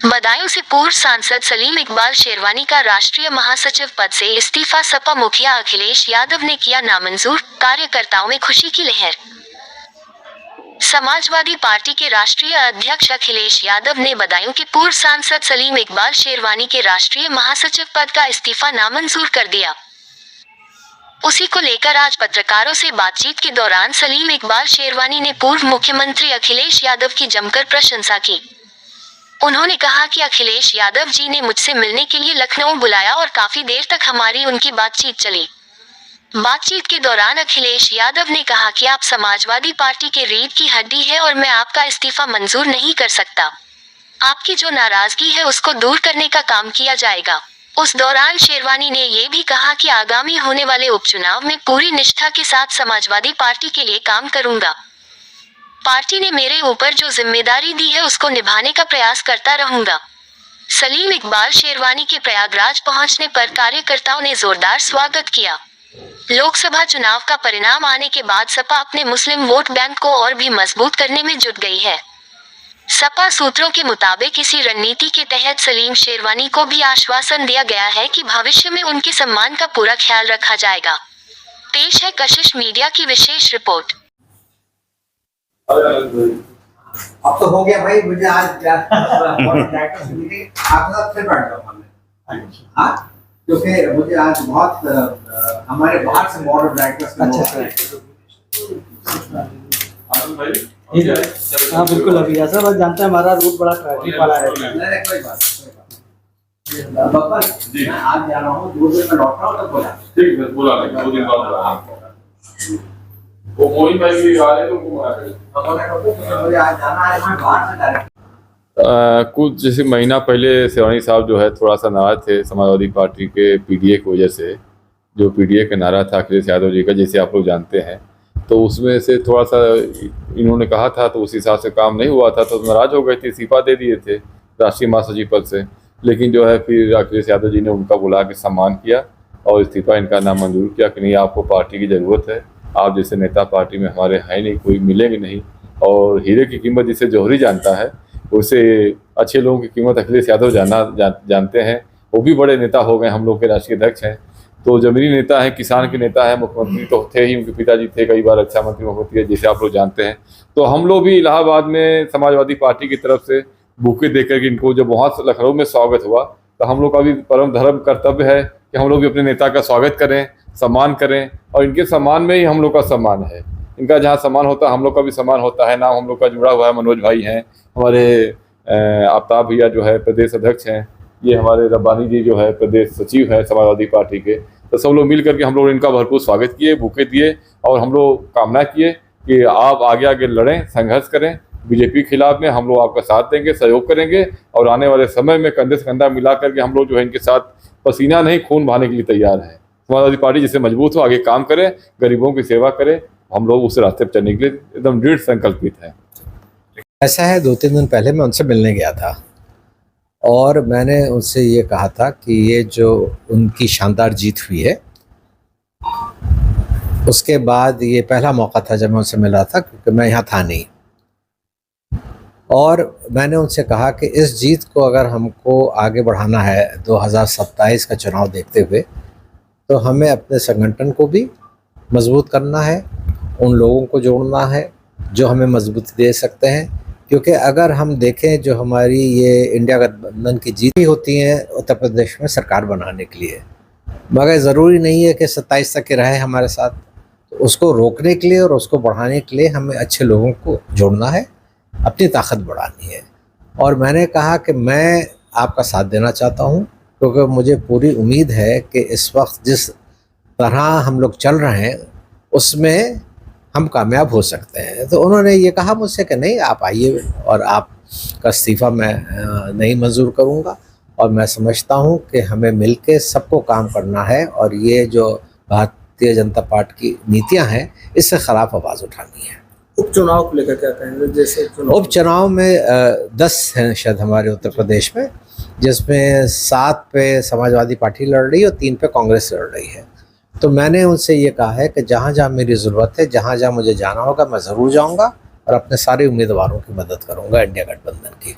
बदायूं से पूर्व सांसद सलीम इकबाल शेरवानी का राष्ट्रीय महासचिव पद से इस्तीफा। सपा मुखिया अखिलेश यादव ने किया नामंजूर, कार्यकर्ताओं में खुशी की लहर। समाजवादी पार्टी के राष्ट्रीय अध्यक्ष अखिलेश यादव ने बदायूं के पूर्व सांसद सलीम इकबाल शेरवानी के राष्ट्रीय महासचिव पद का इस्तीफा नामंजूर कर दिया। उसी को लेकर आज पत्रकारों से बातचीत के दौरान सलीम इकबाल शेरवानी ने पूर्व मुख्यमंत्री अखिलेश यादव की जमकर प्रशंसा की। उन्होंने कहा कि अखिलेश यादव जी ने मुझसे मिलने के लिए लखनऊ बुलाया और काफी देर तक हमारी उनकी बातचीत चली। बातचीत के दौरान अखिलेश यादव ने कहा कि आप समाजवादी पार्टी के रीढ़ की हड्डी है और मैं आपका इस्तीफा मंजूर नहीं कर सकता। आपकी जो नाराजगी है उसको दूर करने का काम किया जाएगा। उस दौरान शेरवानी ने ये भी कहा कि आगामी होने वाले उपचुनाव में पूरी निष्ठा के साथ समाजवादी पार्टी के लिए काम करूंगा। पार्टी ने मेरे ऊपर जो जिम्मेदारी दी है उसको निभाने का प्रयास करता रहूंगा। सलीम इकबाल शेरवानी के प्रयागराज पहुंचने पर कार्यकर्ताओं ने जोरदार स्वागत किया। लोकसभा चुनाव का परिणाम आने के बाद सपा अपने मुस्लिम वोट बैंक को और भी मजबूत करने में जुट गई है। सपा सूत्रों के मुताबिक इसी रणनीति के तहत सलीम शेरवानी को भी आश्वासन दिया गया है कि भविष्य में उनके सम्मान का पूरा ख्याल रखा जाएगा। पेश है कशिश मीडिया की विशेष रिपोर्ट। अब तो हो गया भाई, मुझे आज आपके फिर बैठ जाऊंगा मैं। हाँ, क्योंकि मुझे आज बहुत हमारे बाहर से मॉडल डायरेक्टर्स हाँ बिल्कुल। अभी ऐसा बात जानते हैं, हमारा रूट बड़ा ट्रैफिक वाला रहता है। नहीं कोई बात जी, मैं आज जा रहा हूँ, 2 दिन में लौट रहा हूँ, तब बोला ठीक है, बोला 2 दिन बाद वो मोहित भाई भी आ रहे तो मुझे आज जाना है, मैं बाहर से डायरेक्ट कुछ जैसे महीना पहले शेरवानी साहब जो है थोड़ा सा नाराज थे समाजवादी पार्टी के पीडीए की वजह से। जो पीडीए का नारा था अखिलेश यादव जी का, जैसे आप लोग जानते हैं, तो उसमें से थोड़ा सा इन्होंने कहा था तो उस हिसाब से काम नहीं हुआ था, तो नाराज हो गए थे, इस्तीफा दे दिए थे राष्ट्रीय महासचिव पद से। लेकिन जो है फिर अखिलेश यादव जी ने उनका बुला के सम्मान किया और इस्तीफा इनका नामंजूर किया कि नहीं, आपको पार्टी की ज़रूरत है, आप जैसे नेता पार्टी में हमारे हैं नहीं, कोई मिलेंगे नहीं। और हीरे की कीमत जिसे जौहरी जानता है, उसे अच्छे लोगों की कीमत अखिलेश यादव जानते हैं। वो भी बड़े नेता हो गए, हम लोग के राष्ट्रीय अध्यक्ष हैं, तो जमीनी नेता हैं, किसान के नेता हैं, मुख्यमंत्री तो थे ही, उनके पिताजी थे कई बार रक्षा मंत्री मुख्यमंत्री, जैसे आप लोग जानते हैं। तो हम लोग भी इलाहाबाद में समाजवादी पार्टी की तरफ से बुके देकर के इनको जब वहाँ लखनऊ में स्वागत हुआ, तो हम लोग का भी परम धर्म कर्तव्य है कि हम लोग भी अपने नेता का स्वागत करें, सम्मान करें, और इनके सम्मान में ही हम लोग का सम्मान है। इनका जहाँ सम्मान होता है हम लोग का भी सम्मान होता है। नाम हम लोग का जुड़ा हुआ है, मनोज भाई हैं, हमारे आफ्ताब भैया जो है प्रदेश अध्यक्ष हैं, ये हमारे रब्बानी जी जो है प्रदेश सचिव है समाजवादी पार्टी के। तो सब लोग मिल करके हम लोग इनका भरपूर स्वागत किए, बुके दिए, और हम लोग कामना किए कि आप आगे आगे लड़ें, संघर्ष करें बीजेपी के खिलाफ में। हम लोग आपका साथ देंगे, सहयोग करेंगे, और आने वाले समय में कंधे से कंधा मिला करके हम लोग जो है इनके साथ पसीना नहीं खून बहाने के लिए तैयार हैं। समाजवादी पार्टी जिससे मजबूत हो, आगे काम करे, गरीबों की सेवा करे, हम लोग उस रास्ते पर चलने के लिए एकदम दृढ़ संकल्पित हैं। ऐसा है, 2-3 दिन पहले मैं उनसे मिलने गया था और मैंने उनसे ये कहा था कि ये जो उनकी शानदार जीत हुई है, उसके बाद ये पहला मौका था जब मैं उनसे मिला था, क्योंकि मैं यहाँ था नहीं। और मैंने उनसे कहा कि इस जीत को अगर हमको आगे बढ़ाना है 2027 का चुनाव देखते हुए, तो हमें अपने संगठन को भी मजबूत करना है, उन लोगों को जोड़ना है जो हमें मजबूती दे सकते हैं। क्योंकि अगर हम देखें, जो हमारी ये इंडिया गठबंधन की जीतें होती हैं उत्तर प्रदेश में सरकार बनाने के लिए, मगर ज़रूरी नहीं है कि 27 तक के रहे हमारे साथ। तो उसको रोकने के लिए और उसको बढ़ाने के लिए हमें अच्छे लोगों को जोड़ना है, अपनी ताकत बढ़ानी है। और मैंने कहा कि मैं आपका साथ देना चाहता हूँ, क्योंकि मुझे पूरी उम्मीद है कि इस वक्त जिस तरह हम लोग चल रहे हैं उसमें हम कामयाब हो सकते हैं। तो उन्होंने ये कहा मुझसे कि नहीं, आप आइए, और आपका इस्तीफ़ा मैं नहीं मंजूर करूँगा, और मैं समझता हूँ कि हमें मिलके सबको काम करना है, और ये जो भारतीय जनता पार्टी की नीतियाँ हैं इससे ख़िलाफ़ आवाज़ उठानी है। उपचुनाव को लेकर क्या कहेंगे? जैसे उपचुनाव में 10 हैं शायद हमारे उत्तर प्रदेश में, जिसमें 7 पे समाजवादी पार्टी लड़ रही है और 3 पे कांग्रेस लड़ रही है। तो मैंने उनसे ये कहा है कि जहाँ जहाँ मेरी ज़रूरत है, जहाँ जहाँ मुझे जाना होगा, मैं ज़रूर जाऊँगा और अपने सारे उम्मीदवारों की मदद करूँगा इंडिया गठबंधन की।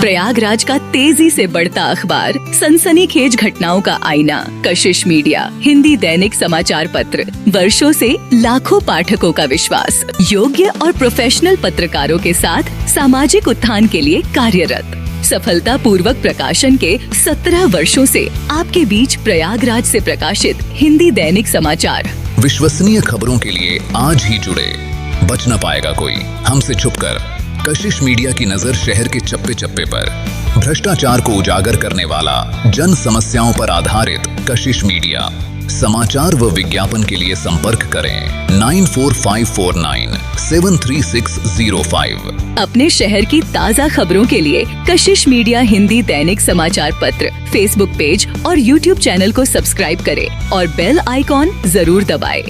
प्रयागराज का तेजी से बढ़ता अखबार, सनसनीखेज घटनाओं का आईना, कशिश मीडिया, हिंदी दैनिक समाचार पत्र, वर्षों से लाखों पाठकों का विश्वास, योग्य और प्रोफेशनल पत्रकारों के साथ सामाजिक उत्थान के लिए कार्यरत, सफलता पूर्वक प्रकाशन के 17 वर्षों से आपके बीच प्रयागराज से प्रकाशित हिंदी दैनिक समाचार। विश्वसनीय खबरों के लिए आज ही जुड़े, बच न पाएगा कोई हमसे छुपकर। कशिश मीडिया की नजर शहर के चप्पे चप्पे पर, भ्रष्टाचार को उजागर करने वाला, जन समस्याओं पर आधारित कशिश मीडिया। समाचार व विज्ञापन के लिए संपर्क करें 9454973605। अपने शहर की ताज़ा खबरों के लिए कशिश मीडिया हिंदी दैनिक समाचार पत्र फेसबुक पेज और यूट्यूब चैनल को सब्सक्राइब करें और बेल आइकॉन जरूर दबाएं।